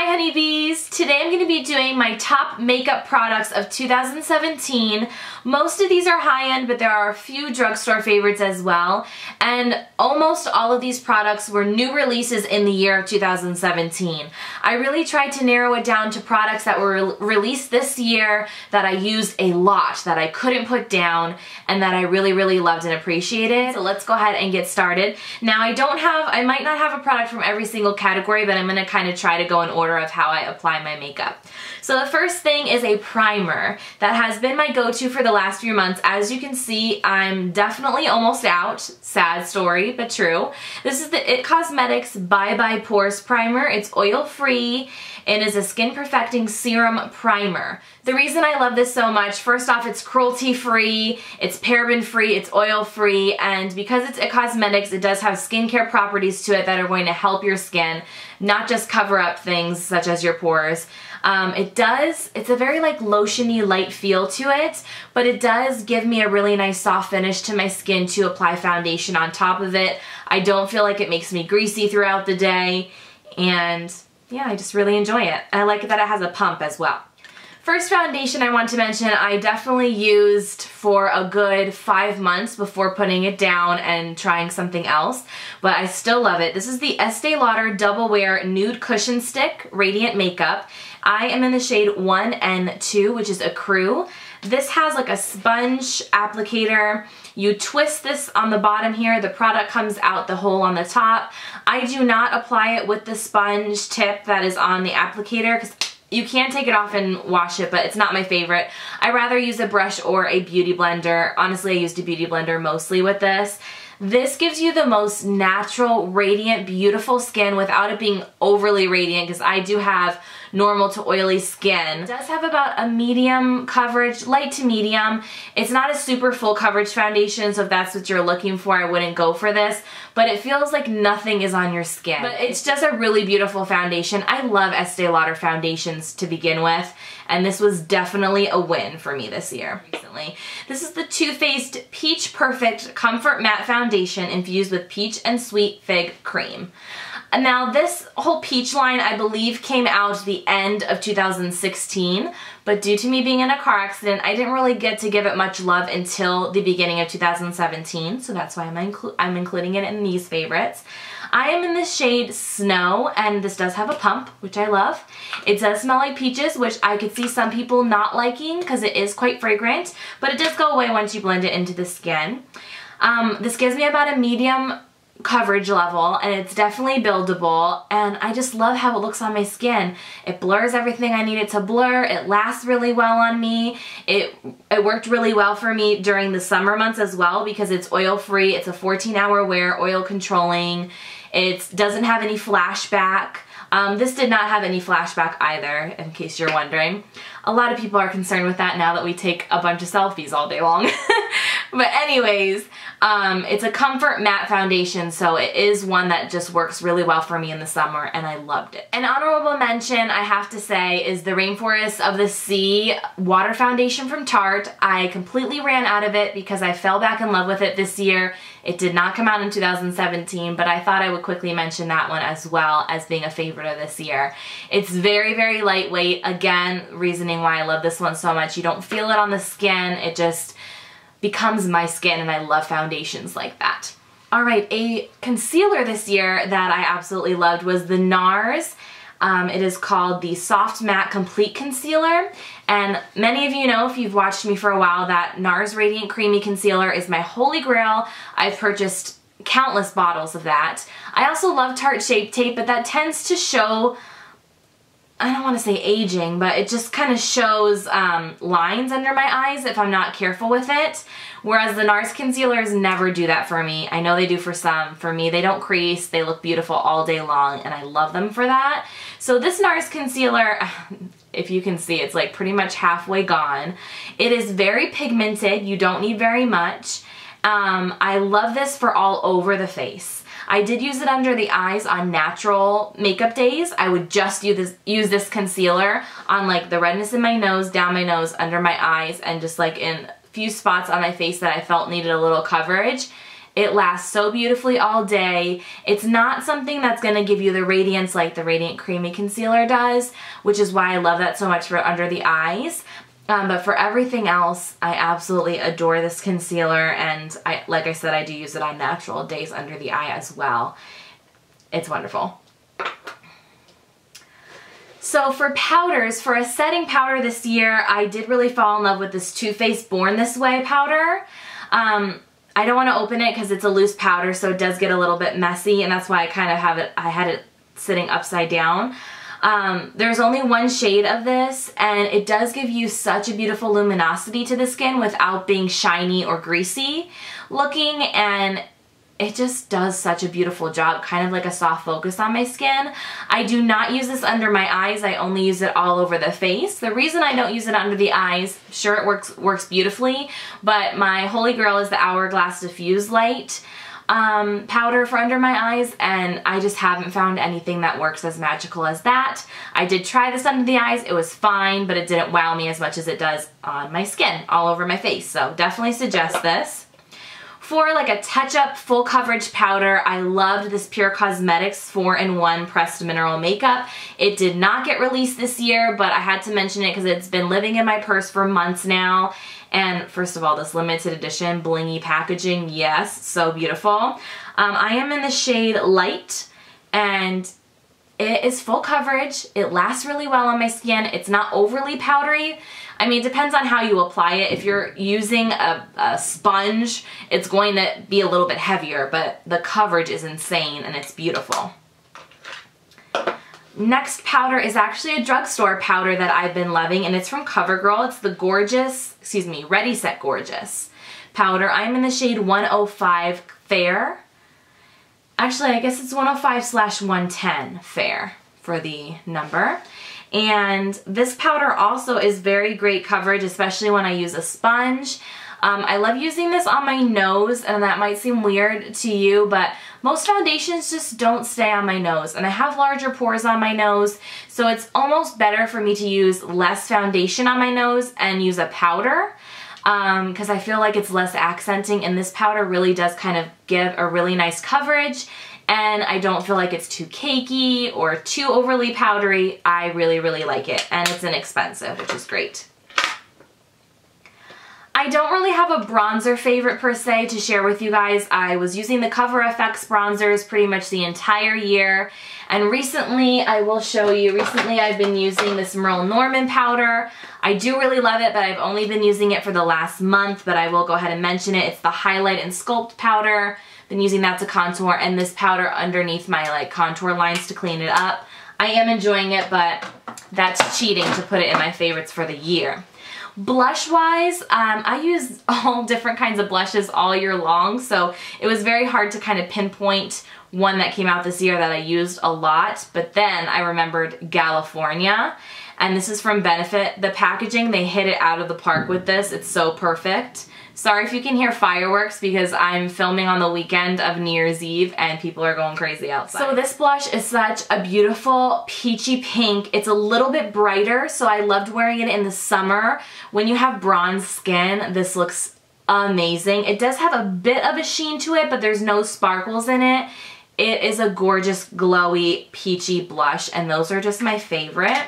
Hi Honeybees! Today I'm going to be doing my top makeup products of 2017. Most of these are high-end, but there are a few drugstore favorites as well. And almost all of these products were new releases in the year of 2017. I really tried to narrow it down to products that were released this year that I used a lot, that I couldn't put down, and that I really loved and appreciated. So let's go ahead and get started. Now I might not have a product from every single category, but I'm going to kind of try to go in order of how I apply my makeup. So the first thing is a primer that has been my go-to for the last few months. As you can see, I'm definitely almost out. Sad story, but true. This is the IT Cosmetics Bye Bye Pores Primer. It's oil-free and is a skin perfecting serum primer. The reason I love this so much, first off, it's cruelty-free, it's paraben-free, it's oil-free, and because it's IT Cosmetics, it does have skincare properties to it that are going to help your skin, not just cover up things such as your pores. It's a very like lotiony light feel to it, but it does give me a really nice soft finish to my skin to apply foundation on top of it. I don't feel like it makes me greasy throughout the day, and yeah, I just really enjoy it. I like that it has a pump as well. First foundation I want to mention, I definitely used for a good 5 months before putting it down and trying something else, but I still love it. This is the Estee Lauder Double Wear Nude Cushion Stick Radiant Makeup. I am in the shade 1 and 2, which is Ecru. This has like a sponge applicator. You twist this on the bottom here, the product comes out the hole on the top. I do not apply it with the sponge tip that is on the applicator because you can take it off and wash it, but it's not my favorite. I rather use a brush or a beauty blender. Honestly, I used a beauty blender mostly with this. This gives you the most natural, radiant, beautiful skin without it being overly radiant because I do have normal to oily skin. It does have about a medium coverage, light to medium. It's not a super full coverage foundation, so if that's what you're looking for, I wouldn't go for this, but it feels like nothing is on your skin. But it's just a really beautiful foundation. I love Estee Lauder foundations to begin with, and this was definitely a win for me this year recently. This is the Too Faced Peach Perfect Comfort Matte Foundation infused with peach and sweet fig cream. Now this whole peach line I believe came out the end of 2016, but due to me being in a car accident, I didn't really get to give it much love until the beginning of 2017, so that's why I'm including it in these favorites. I am in the shade Snow, and this does have a pump, which I love. It does smell like peaches, which I could see some people not liking because it is quite fragrant, but it does go away once you blend it into the skin. This gives me about a medium coverage level, and it's definitely buildable, and I just love how it looks on my skin. It blurs everything I need it to blur. It lasts really well on me. It worked really well for me during the summer months as well because it's oil-free. It's a 14-hour wear, oil controlling. It doesn't have any flashback. This did not have any flashback either, in case you're wondering. A lot of people are concerned with that now that we take a bunch of selfies all day long. But anyways, it's a comfort matte foundation, so it is one that just works really well for me in the summer, and I loved it. An honorable mention, I have to say, is the Rainforest of the Sea Water Foundation from Tarte. I completely ran out of it because I fell back in love with it this year. It did not come out in 2017, but I thought I would quickly mention that one as well as being a favorite of this year. It's very lightweight. Again, reasoning why I love this one so much. You don't feel it on the skin. It just becomes my skin, and I love foundations like that. Alright, a concealer this year that I absolutely loved was the NARS. It is called the Soft Matte Complete Concealer, and many of you know, if you've watched me for a while, that NARS Radiant Creamy Concealer is my holy grail. I've purchased countless bottles of that. I also love Tarte Shape Tape, but that tends to show, I don't want to say aging, but it just kind of shows lines under my eyes if I'm not careful with it. Whereas the NARS concealers never do that for me. I know they do for some. For me, they don't crease. They look beautiful all day long, and I love them for that. So this NARS concealer, if you can see, it's like pretty much halfway gone. It is very pigmented. You don't need very much. I love this for all over the face. I did use it under the eyes on natural makeup days. I would just use this concealer on like the redness in my nose, down my nose, under my eyes, and just like in a few spots on my face that I felt needed a little coverage. It lasts so beautifully all day. It's not something that's going to give you the radiance like the Radiant Creamy Concealer does, which is why I love that so much for under the eyes. But for everything else, I absolutely adore this concealer, and like I said, I do use it on natural days under the eye as well. It's wonderful. So for powders, for a setting powder this year, I did really fall in love with this Too Faced Born This Way powder. I don't want to open it because it's a loose powder, so it does get a little bit messy, and that's why I had it sitting upside down. There's only one shade of this, and it does give you such a beautiful luminosity to the skin without being shiny or greasy looking, and it just does such a beautiful job, kind of like a soft focus on my skin. I do not use this under my eyes. I only use it all over the face. The reason I don't use it under the eyes, sure it works beautifully, but my holy grail is the Hourglass Diffuse Light powder for under my eyes, and I just haven't found anything that works as magical as that. I did try this under the eyes. It was fine, but it didn't wow me as much as it does on my skin, all over my face. So definitely suggest this. For like a touch-up full coverage powder, I loved this Pure Cosmetics 4-in-1 Pressed Mineral Makeup. It did not get released this year, but I had to mention it because it's been living in my purse for months now. And first of all, this limited edition blingy packaging, yes, so beautiful. I am in the shade Light, and it is full coverage. It lasts really well on my skin. It's not overly powdery. I mean, it depends on how you apply it. If you're using a sponge, it's going to be a little bit heavier, but the coverage is insane and it's beautiful. Next powder is actually a drugstore powder that I've been loving, and it's from CoverGirl. It's the Ready Set Gorgeous powder. I'm in the shade 105 Fair. Actually, I guess it's 105/110 Fair for the number. And this powder also is very great coverage, especially when I use a sponge. I love using this on my nose, and that might seem weird to you, but most foundations just don't stay on my nose, and I have larger pores on my nose, so it's almost better for me to use less foundation on my nose and use a powder, because I feel like it's less accenting, and this powder really does kind of give a really nice coverage, and I don't feel like it's too cakey or too overly powdery. I really, really like it, and it's inexpensive, which is great. I don't really have a bronzer favorite per se to share with you guys. I was using the Cover FX bronzers pretty much the entire year, and recently, I will show you, recently I've been using this Merle Norman powder. I do really love it, but I've only been using it for the last month, but I will go ahead and mention it. It's the Highlight and Sculpt powder. Been using that to contour, and this powder underneath my contour lines to clean it up. I am enjoying it, but that's cheating to put it in my favorites for the year. Blush wise, I use all different kinds of blushes all year long, so it was very hard to kind of pinpoint one that came out this year that I used a lot, but then I remembered California, and this is from Benefit. The packaging, they hit it out of the park with this. It's so perfect. Sorry if you can hear fireworks because I'm filming on the weekend of New Year's Eve and people are going crazy outside. So this blush is such a beautiful peachy pink. It's a little bit brighter, so I loved wearing it in the summer. When you have bronze skin, this looks amazing. It does have a bit of a sheen to it, but there's no sparkles in it. It is a gorgeous, glowy, peachy blush, and those are just my favorite.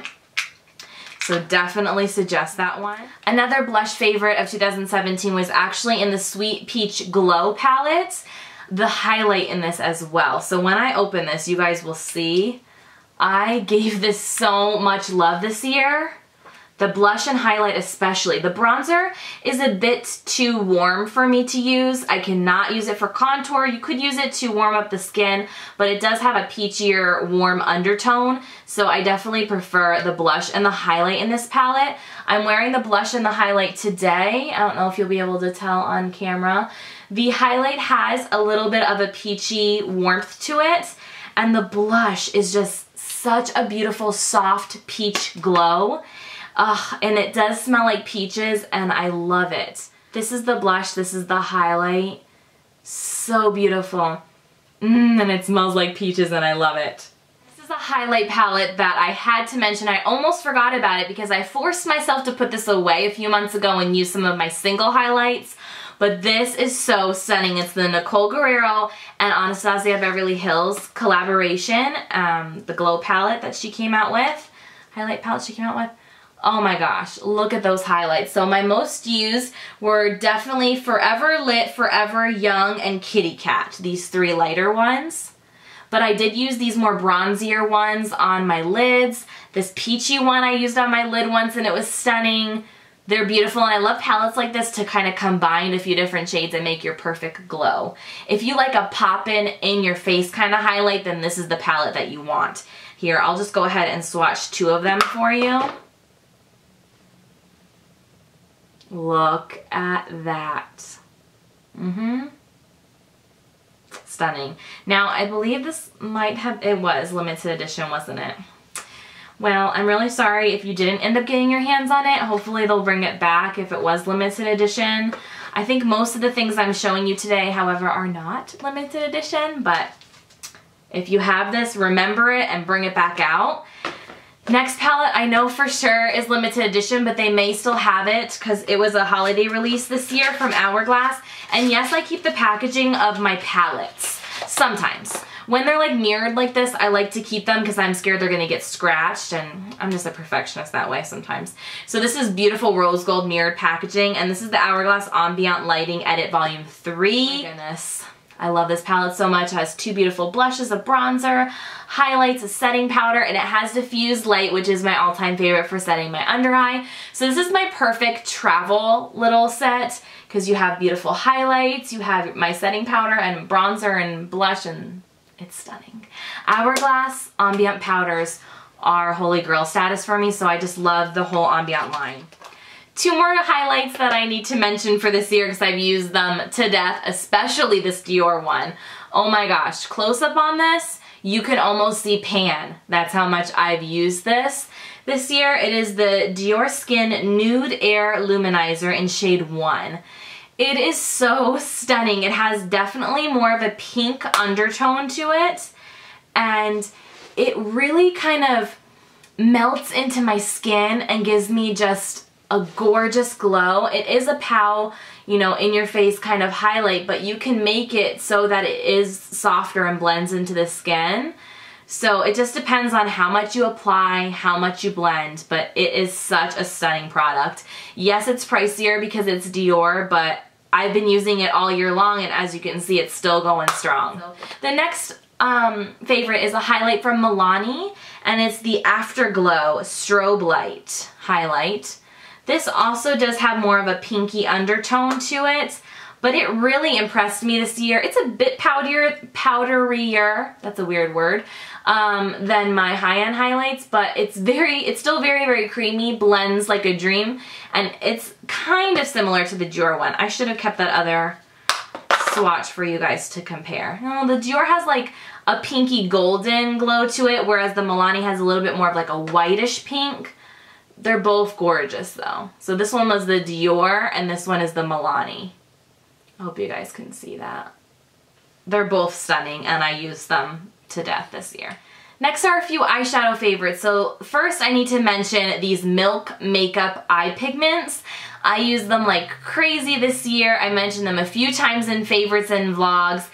So definitely suggest that one. Another blush favorite of 2017 was actually in the Sweet Peach Glow palette. The highlight in this as well. So when I open this, you guys will see, I gave this so much love this year. The blush and highlight especially. The bronzer is a bit too warm for me to use. I cannot use it for contour. You could use it to warm up the skin, but it does have a peachier, warm undertone, so I definitely prefer the blush and the highlight in this palette. I'm wearing the blush and the highlight today. I don't know if you'll be able to tell on camera. The highlight has a little bit of a peachy warmth to it, and the blush is just such a beautiful, soft peach glow. And it does smell like peaches, and I love it. This is the blush, this is the highlight. So beautiful. And it smells like peaches, and I love it. This is a highlight palette that I had to mention. I almost forgot about it because I forced myself to put this away a few months ago and use some of my single highlights. but this is so stunning. It's the Nicole Guerriero and Anastasia Beverly Hills collaboration, the glow palette that she came out with, highlight palette she came out with. Oh my gosh, look at those highlights. So my most used were definitely Forever Lit, Forever Young, and Kitty Cat, these 3 lighter ones. But I did use these more bronzier ones on my lids. This peachy one I used on my lid once and it was stunning. They're beautiful, and I love palettes like this to kind of combine a few different shades and make your perfect glow. If you like a pop-in, in-your-face kind of highlight, then this is the palette that you want. Here, I'll just go ahead and swatch 2 of them for you. Look at that. Stunning. Now, I believe this might have, it was limited edition, wasn't it? Well, I'm really sorry if you didn't end up getting your hands on it. Hopefully they'll bring it back if it was limited edition. I think most of the things I'm showing you today, however, are not limited edition, but if you have this, remember it and bring it back out. Next palette I know for sure is limited edition, but they may still have it because it was a holiday release this year from Hourglass. And yes, I keep the packaging of my palettes sometimes. When they're like mirrored like this, I like to keep them because I'm scared they're going to get scratched, and I'm just a perfectionist that way sometimes. So this is beautiful rose gold mirrored packaging, and this is the Hourglass Ambient Lighting Edit Volume 3. Oh my goodness. I love this palette so much. It has 2 beautiful blushes, a bronzer, highlights, a setting powder, and it has diffused light, which is my all-time favorite for setting my under eye. So this is my perfect travel little set because you have beautiful highlights, you have my setting powder and bronzer and blush, and it's stunning. Hourglass Ambient powders are holy grail status for me, so I just love the whole Ambient line. 2 more highlights that I need to mention for this year because I've used them to death, especially this Dior one. Oh my gosh, close up on this, you can almost see pan. That's how much I've used this year. It is the Dior Skin Nude Air Luminizer in shade 1. It is so stunning. It has definitely more of a pink undertone to it, and it really kind of melts into my skin and gives me just a gorgeous glow. It is a pow, you know, in your face kind of highlight, but you can make it so that it is softer and blends into the skin. So it just depends on how much you apply, how much you blend, but it is such a stunning product. Yes, it's pricier because it's Dior, but I've been using it all year long, and as you can see, it's still going strong. The next favorite is a highlight from Milani, and it's the Afterglow Strobe Light highlight. This also does have more of a pinky undertone to it, but it really impressed me this year. It's a bit powderier, that's a weird word, than my high-end highlights, but it's still very, very creamy, blends like a dream, and it's kind of similar to the Dior one. I should have kept that other swatch for you guys to compare. No, the Dior has like a pinky golden glow to it, whereas the Milani has a little bit more of like a whitish pink. They're both gorgeous though. So this one was the Dior and this one is the Milani. I hope you guys can see that. They're both stunning and I used them to death this year. Next are a few eyeshadow favorites. So first I need to mention these Milk Makeup eye pigments. I use them like crazy this year. I mentioned them a few times in favorites and vlogs.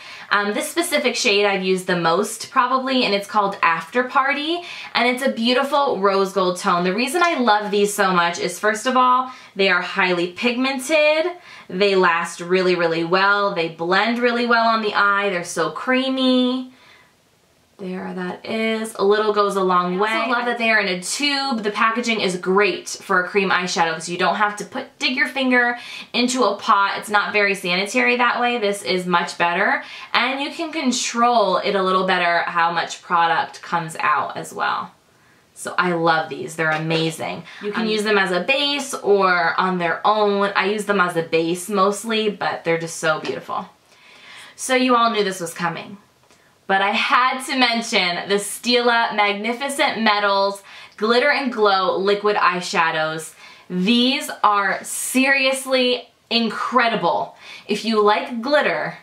This specific shade I've used the most probably, and it's called After Party, and it's a beautiful rose gold tone. The reason I love these so much is, first of all, they are highly pigmented, they last really, really well, they blend really well on the eye, they're so creamy. There that is. A little goes a long way. I also love that they are in a tube. The packaging is great for a cream eyeshadow because you don't have to dig your finger into a pot. It's not very sanitary that way. This is much better. And you can control it a little better how much product comes out as well. So I love these. They're amazing. You can use them as a base or on their own. I use them as a base mostly, but they're just so beautiful. So you all knew this was coming. But I had to mention the Stila Magnificent Metals Glitter and Glow Liquid Eyeshadows. These are seriously incredible. If you like glitter,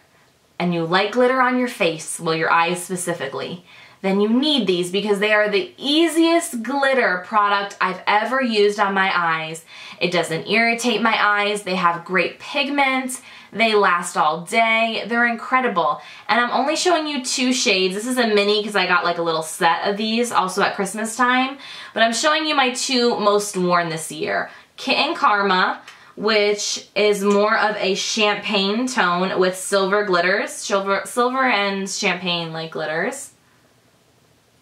and you like glitter on your face, well, your eyes specifically, then you need these because they are the easiest glitter product I've ever used on my eyes. It doesn't irritate my eyes, they have great pigment, they last all day, they're incredible. And I'm only showing you 2 shades. This is a mini because I got like a little set of these also at Christmas time. But I'm showing you my 2 most worn this year. Kitten Karma, which is more of a champagne tone with silver glitters, silver and champagne like glitters.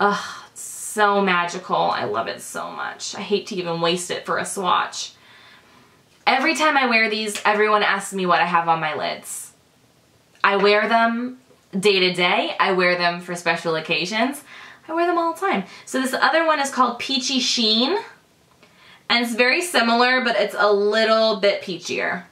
Ugh, it's so magical. I love it so much. I hate to even waste it for a swatch. Every time I wear these, everyone asks me what I have on my lids. I wear them day to day. I wear them for special occasions. I wear them all the time. So this other one is called Peachy Sheen. And it's very similar, but it's a little bit peachier.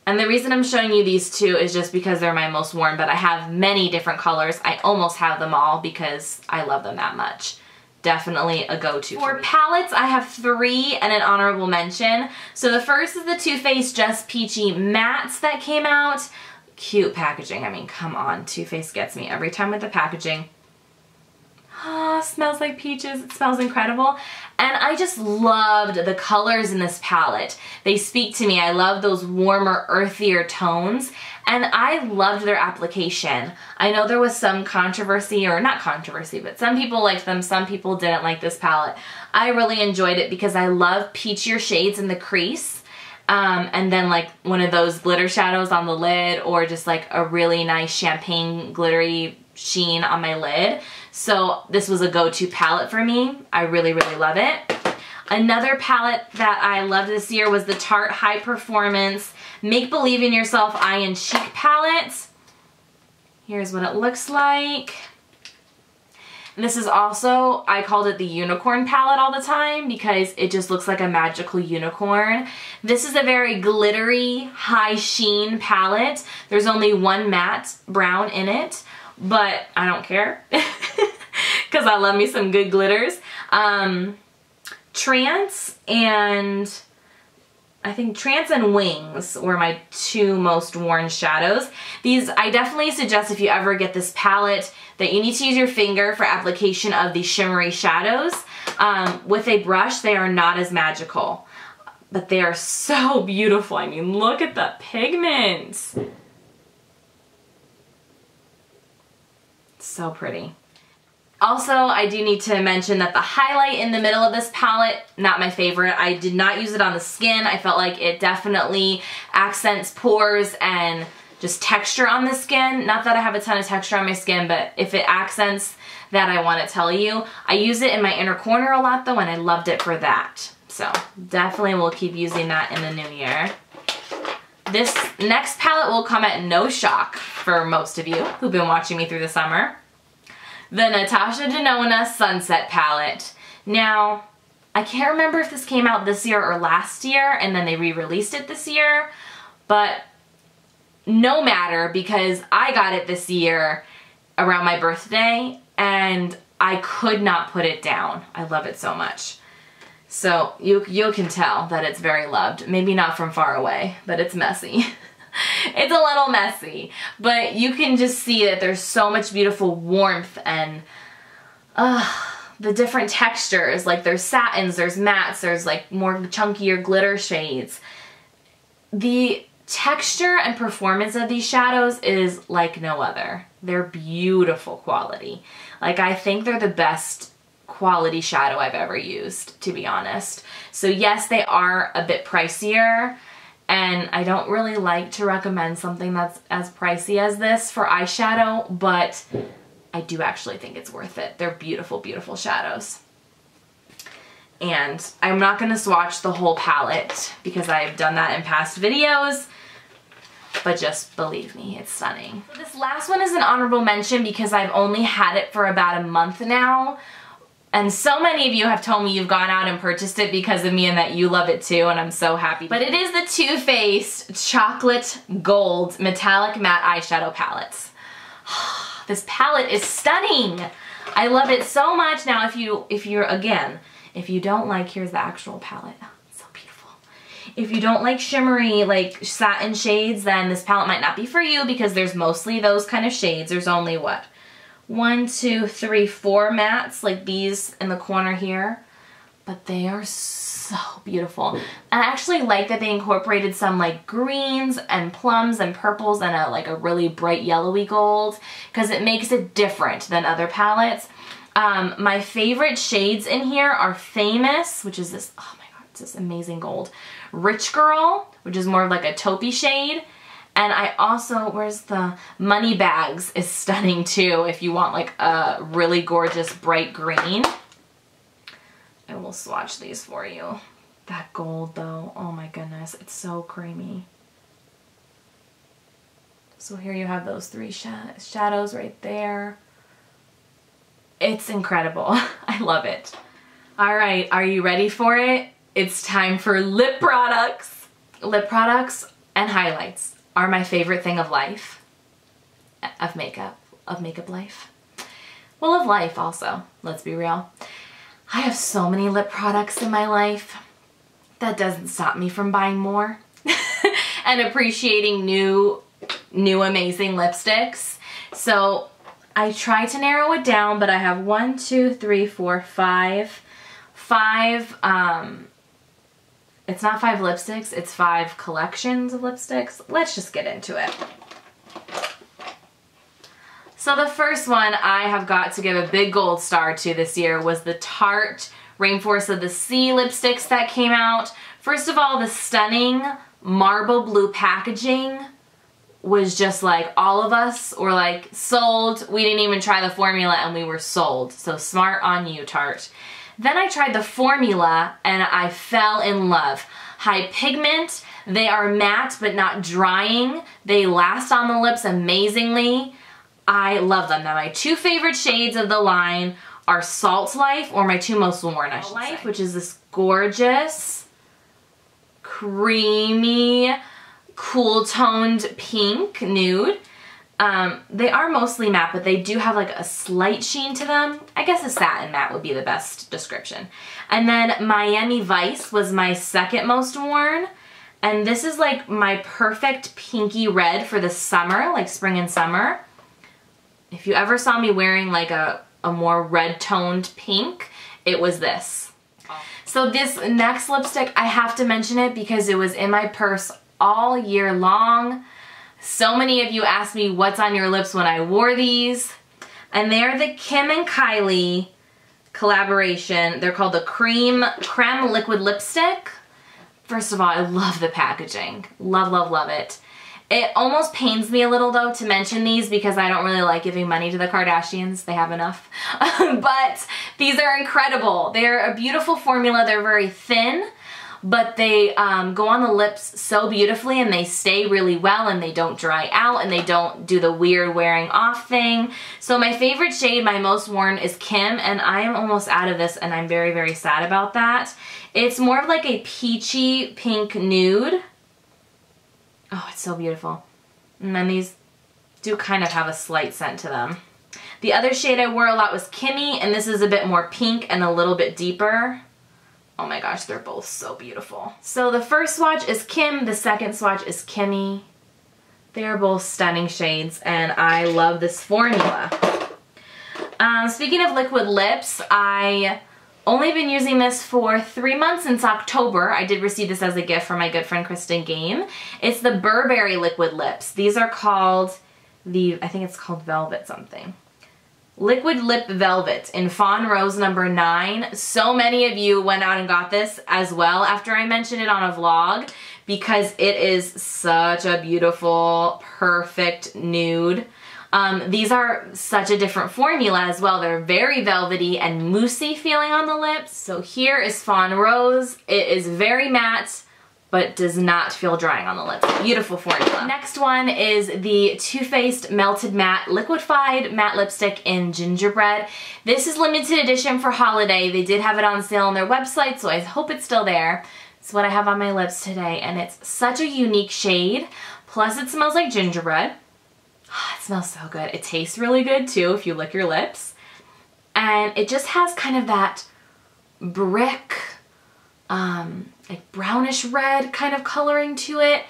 And the reason I'm showing you these 2 is just because they're my most worn, but I have many different colors. I almost have them all because I love them that much. Definitely a go-to. For palettes, I have 3 and an honorable mention. So the first is the Too Faced Just Peachy Mattes that came out. Cute packaging. I mean, come on. Too Faced gets me every time with the packaging. Ah, smells like peaches. It smells incredible. And I just loved the colors in this palette. They speak to me. I love those warmer, earthier tones. And I loved their application. I know there was some controversy, or not controversy, but some people liked them, some people didn't like this palette. I really enjoyed it because I love peachier shades in the crease. And then like one of those glitter shadows on the lid, or just like a really nice champagne glittery sheen on my lid. So this was a go-to palette for me. I really, really love it. Another palette that I loved this year was the Tarte High Performance Make Believe in Yourself Eye and Cheek palette. Here's what it looks like. And this is also, I called it the unicorn palette all the time because it just looks like a magical unicorn. This is a very glittery, high sheen palette. There's only 1 matte brown in it, but I don't care because I love me some good glitters. Trance and I think Trance and Wings were my 2 most worn shadows. These, I definitely suggest if you ever get this palette that you need to use your finger for application of these shimmery shadows. With a brush, they are not as magical, but they are so beautiful. I mean, look at the pigment. So pretty. Also, I do need to mention that the highlight in the middle of this palette, not my favorite. I did not use it on the skin. I felt like it definitely accents pores and just texture on the skin. Not that I have a ton of texture on my skin, but if it accents that, I want to tell you. I use it in my inner corner a lot though, and I loved it for that. So definitely will keep using that in the new year. This next palette will come at no shock for most of you who've been watching me through the summer. The Natasha Denona Sunset palette. Now, I can't remember if this came out this year or last year and then they re-released it this year, but no matter because I got it this year around my birthday and I could not put it down. I love it so much. So you can tell that it's very loved. Maybe not from far away, but it's messy. It's a little messy, but you can just see that there's so much beautiful warmth and the different textures. Like there's satins, there's mattes, there's like more chunkier glitter shades. The texture and performance of these shadows is like no other. They're beautiful quality. Like I think they're the best quality shadow I've ever used, to be honest. So yes, they are a bit pricier, and I don't really like to recommend something that's as pricey as this for eyeshadow, but I do actually think it's worth it. They're beautiful, beautiful shadows. And I'm not going to swatch the whole palette because I've done that in past videos, but just believe me, it's stunning. So this last one is an honorable mention because I've only had it for about a month now. And so many of you have told me you've gone out and purchased it because of me and that you love it too, and I'm so happy. But it is the Too Faced Chocolate Gold Metallic Matte Eyeshadow Palettes. This palette is stunning. I love it so much. Now if you don't like, here's the actual palette. Oh, it's so beautiful. If you don't like shimmery, like satin shades, then this palette might not be for you because there's mostly those kind of shades. There's only what? 1, 2, 3, 4 mattes like these in the corner here. But they are so beautiful. And I actually like that they incorporated some like greens and plums and purples and like a really bright yellowy gold, because it makes it different than other palettes. My favorite shades in here are Famous, which is this, oh my god, it's this amazing gold. Rich Girl, which is more of like a taupey shade. And I also, where's the Money Bags is stunning too if you want like a really gorgeous bright green. I will swatch these for you. That gold though, oh my goodness, it's so creamy. So here you have those 3 shadows right there. It's incredible. I love it. All right, are you ready for it? It's time for lip products. Lip products and highlights are my favorite thing of life. Of makeup life. Well, of life also, let's be real. I have so many lip products in my life. That doesn't stop me from buying more and appreciating new amazing lipsticks. So I try to narrow it down, but I have 1, 2, 3, 4, 5. It's not 5 lipsticks, it's 5 collections of lipsticks. Let's just get into it. So the first one I have got to give a big gold star to this year was the Tarte Rainforest of the Sea lipsticks that came out. First of all, the stunning marble blue packaging was just like, all of us were like sold. We didn't even try the formula and we were sold. So smart on you, Tarte. Then I tried the formula and I fell in love. High pigment, they are matte but not drying. They last on the lips amazingly. I love them. Now my 2 favorite shades of the line are Salt Life, or my 2 most worn, I should say, which is this gorgeous, creamy, cool toned pink nude. They are mostly matte, but they do have like a slight sheen to them. I guess a satin matte would be the best description. And then Miami Vice was my 2nd most worn. And this is like my perfect pinky red for the summer, like spring and summer. If you ever saw me wearing like a more red toned pink, it was this. So this next lipstick, I have to mention it because it was in my purse all year long. So many of you asked me what's on your lips when I wore these. And they're the Kim and Kylie collaboration. They're called the Creme Liquid Lipstick. First of all, I love the packaging. Love, love, love it. It almost pains me a little though to mention these because I don't really like giving money to the Kardashians. They have enough. But these are incredible. They're a beautiful formula. They're very thin, but they go on the lips so beautifully and they stay really well and they don't dry out and they don't do the weird wearing off thing. So my favorite shade, my most worn, is Kim, and I am almost out of this and I'm very, very sad about that. It's more of like a peachy pink nude. Oh, it's so beautiful. And then these do kind of have a slight scent to them. The other shade I wore a lot was Kimmy, and this is a bit more pink and a little bit deeper. Oh my gosh, they're both so beautiful. So the first swatch is Kim, the second swatch is Kimmy. They are both stunning shades, and I love this formula. Speaking of liquid lips, I only been using this for 3 months since October. I did receive this as a gift from my good friend Kristen Game. It's the Burberry Liquid Lips. These are called I think it's called Velvet something. Liquid Lip Velvet in Fawn Rose number 9. So many of you went out and got this as well after I mentioned it on a vlog because it is such a beautiful, perfect nude. These are such a different formula as well. They're very velvety and moussey feeling on the lips. So here is Fawn Rose. It is very matte, but does not feel drying on the lips. Beautiful formula. Next one is the Too Faced Melted Matte Liquefied Matte Lipstick in Gingerbread. This is limited edition for holiday. They did have it on sale on their website, so I hope it's still there. It's what I have on my lips today, and it's such a unique shade. Plus it smells like gingerbread. It smells so good. It tastes really good too if you lick your lips. And it just has kind of that brick, like brownish red kind of coloring to it.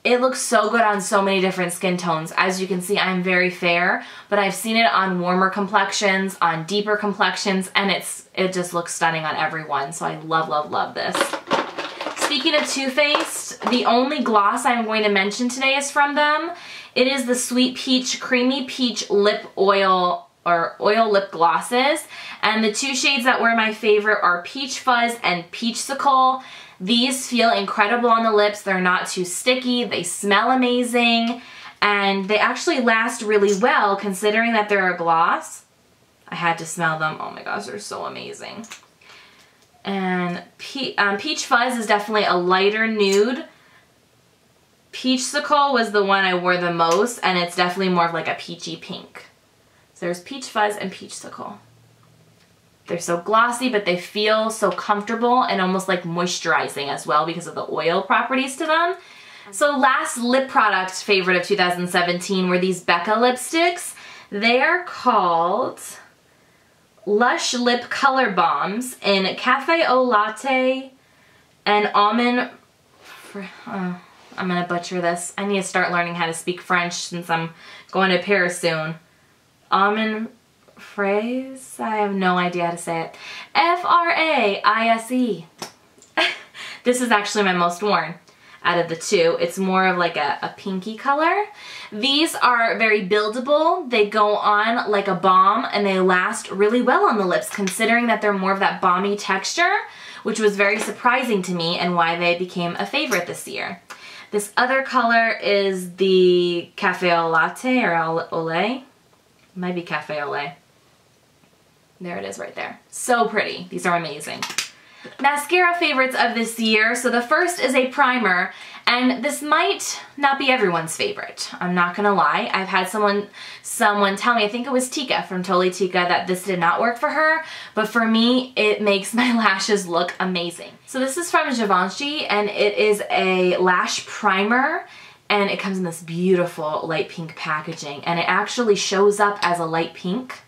It looks so good on so many different skin tones. As you can see, I'm very fair, but I've seen it on warmer complexions, on deeper complexions, and it just looks stunning on everyone. So I love, love, love this. Speaking of Too Faced, the only gloss I'm going to mention today is from them. It is the Sweet Peach Creamy Peach Lip Oil, or Oil Lip Glosses. And the two shades that were my favorite are Peach Fuzz and Peachsicle. These feel incredible on the lips. They're not too sticky. They smell amazing. And they actually last really well considering that they're a gloss. I had to smell them. Oh my gosh, they're so amazing. And Peach Fuzz is definitely a lighter nude. Peachsicle was the one I wore the most, and it's definitely more of like a peachy pink. So there's Peach Fuzz and Peachsicle. They're so glossy, but they feel so comfortable and almost like moisturizing as well because of the oil properties to them. So last lip product favorite of 2017 were these Becca lipsticks. They are called Lush Lip Color Bombs in Cafe Au Latte and Almond... I'm gonna butcher this. I need to start learning how to speak French since I'm going to Paris soon. Almond Fraise? I have no idea how to say it. F-R-A-I-S-E. This is actually my most worn out of the two. It's more of like a pinky color. These are very buildable. They go on like a balm and they last really well on the lips considering that they're more of that balmy texture, which was very surprising to me and why they became a favorite this year. This other color is the Cafe Au Latte or Olay. Might be Cafe Olay. There it is right there. So pretty. These are amazing. Mascara favorites of this year. So the first is a primer, and this might not be everyone's favorite. I'm not gonna lie. I've had someone tell me, I think it was Tika from Totally Tika, that this did not work for her, but for me, it makes my lashes look amazing. So this is from Givenchy, and it is a lash primer, and it comes in this beautiful light pink packaging, and it actually shows up as a light pink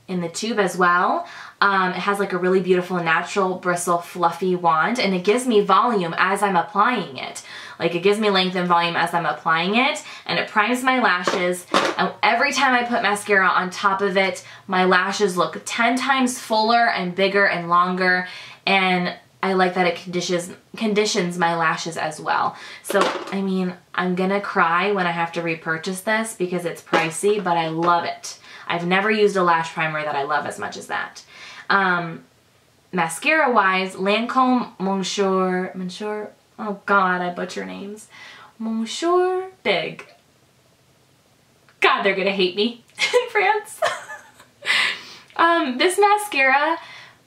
in the tube as well. It has like a really beautiful natural bristle fluffy wand, and it gives me volume as I'm applying it. Like it gives me length and volume as I'm applying it, and it primes my lashes, and every time I put mascara on top of it, my lashes look 10 times fuller and bigger and longer, and I like that it conditions my lashes as well. So, I mean, I'm gonna cry when I have to repurchase this because it's pricey, but I love it. I've never used a lash primer that I love as much as that. Mascara wise, Lancome Monsieur, oh god, I butcher names. Monsieur Big. God, they're gonna hate me in France. This mascara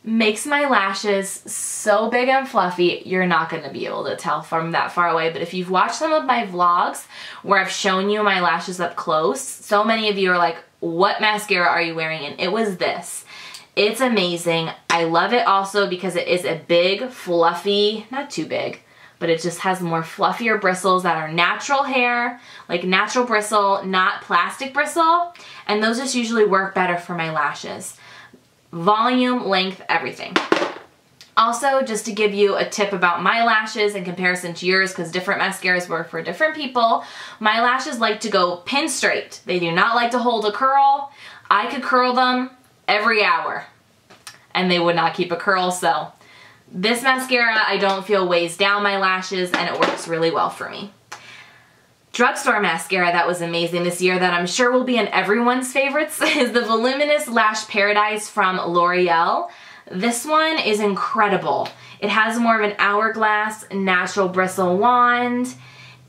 makes my lashes so big and fluffy, you're not gonna be able to tell from that far away. But if you've watched some of my vlogs where I've shown you my lashes up close, so many of you are like, what mascara are you wearing? And it was this. It's amazing. I love it also because it is a big, fluffy, not too big, but it just has more fluffier bristles that are natural hair, like natural bristle, not plastic bristle. And those just usually work better for my lashes. Volume, length, everything. Also, just to give you a tip about my lashes in comparison to yours, because different mascaras work for different people, my lashes like to go pin straight. They do not like to hold a curl. I could curl them every hour and they would not keep a curl, so this mascara I don't feel weighs down my lashes and it works really well for me. Drugstore mascara that was amazing this year that I'm sure will be in everyone's favorites is the Voluminous Lash Paradise from L'Oreal. This one is incredible. It has more of an hourglass natural bristle wand.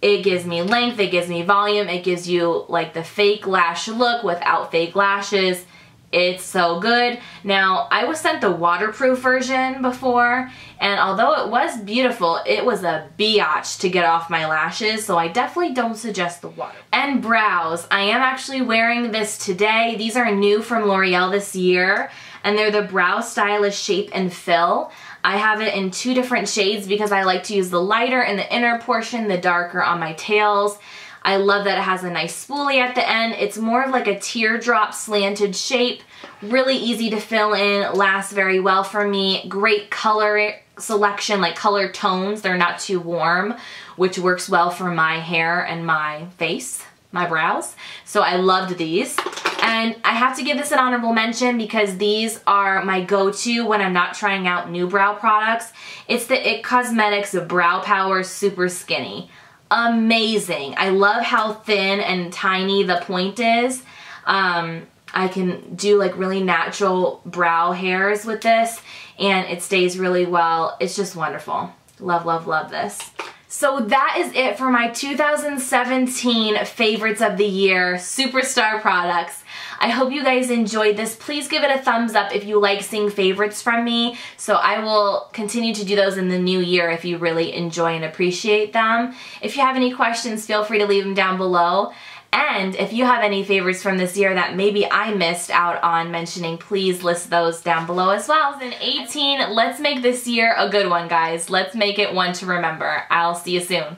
It gives me length, it gives me volume, it gives you like the fake lash look without fake lashes. It's so good. Now, I was sent the waterproof version before, and although it was beautiful, it was a biatch to get off my lashes, so I definitely don't suggest the water. And brows. I am actually wearing this today. These are new from L'Oreal this year, and they're the Brow Stylish Shape and Fill. I have it in 2 different shades because I like to use the lighter in the inner portion, the darker on my tails. I love that it has a nice spoolie at the end. It's more of like a teardrop slanted shape. Really easy to fill in, lasts very well for me. Great color selection, like color tones. They're not too warm, which works well for my hair and my face, my brows. So I loved these. And I have to give this an honorable mention because these are my go-to when I'm not trying out new brow products. It's the IT Cosmetics Brow Power Super Skinny. Amazing. I love how thin and tiny the point is. I can do like really natural brow hairs with this and it stays really well. It's just wonderful. Love, love, love this. So that is it for my 2017 favorites of the year superstar products. I hope you guys enjoyed this. Please give it a thumbs up if you like seeing favorites from me. So I will continue to do those in the new year if you really enjoy and appreciate them. If you have any questions, feel free to leave them down below. And if you have any favorites from this year that maybe I missed out on mentioning, please list those down below as well. 2018, let's make this year a good one, guys. Let's make it one to remember. I'll see you soon.